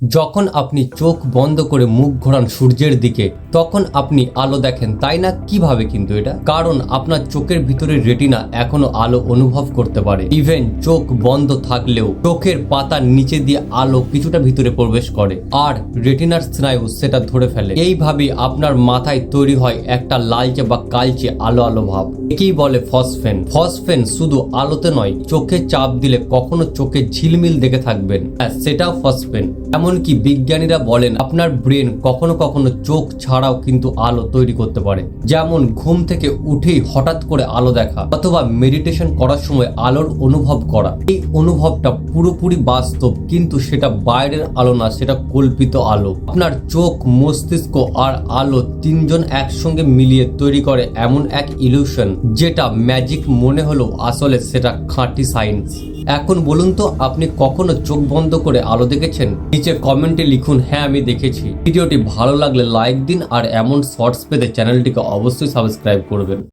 যখন আপনি চোখ বন্ধ করে মুখ ঘোরান সূর্যের দিকে তখন আপনি আলো দেখেন, তাই না? কিভাবে কিন্তু এটা কারণ আপনার চোখের ভিতরের রেটিনা এখনো আলো অনুভব করতে পারে। ইভেন চোখ বন্ধ থাকলেও চোখের পাতার নিচে দিয়ে আলো কিছুটা ভিতরে প্রবেশ করে আর রেটিনার স্নায়ু সেটা ধরে ফেলে। এইভাবেই আপনার মাথায় তৈরি হয় একটা লালচে বা কালচে আলো আলো ভাব। একেই বলে ফসফেন। ফসফেন শুধু আলোতে নয়, চোখে চাপ দিলে কখনো চোখে ঝিলমিল দেখে থাকবেন, সেটাও ফসফেন। এমনকি বিজ্ঞানীরা বলেন আপনার ব্রেন কখনো কখনো চোখ ছাড়াও কিন্তু আলো তৈরি করতে পারে। যেমন ঘুম থেকে উঠেই হঠাৎ করে আলো দেখা অথবা মেডিটেশন করার সময় আলোর অনুভব করা। এই অনুভবটা পুরোপুরি বাস্তব, কিন্তু সেটা বাইরের আলো না, সেটা কল্পিত আলো। আপনার চোখ, মস্তিষ্ক আর আলো তিনজন একসঙ্গে মিলিয়ে তৈরি করে এমন এক ইলিউশন যেটা ম্যাজিক মনে হলেও আসলে সেটা খাঁটি সায়েন্স। এখন বলুন তো, আপনি কখনো চোখ বন্ধ করে আলো দেখেছেন? নিচে কমেন্টে লিখুন, হ্যাঁ আমি দেখেছি। ভিডিওটি ভালো লাগলে লাইক দিন আর এমন শর্টস পেতে চ্যানেলটিকে অবশ্যই সাবস্ক্রাইব করবেন।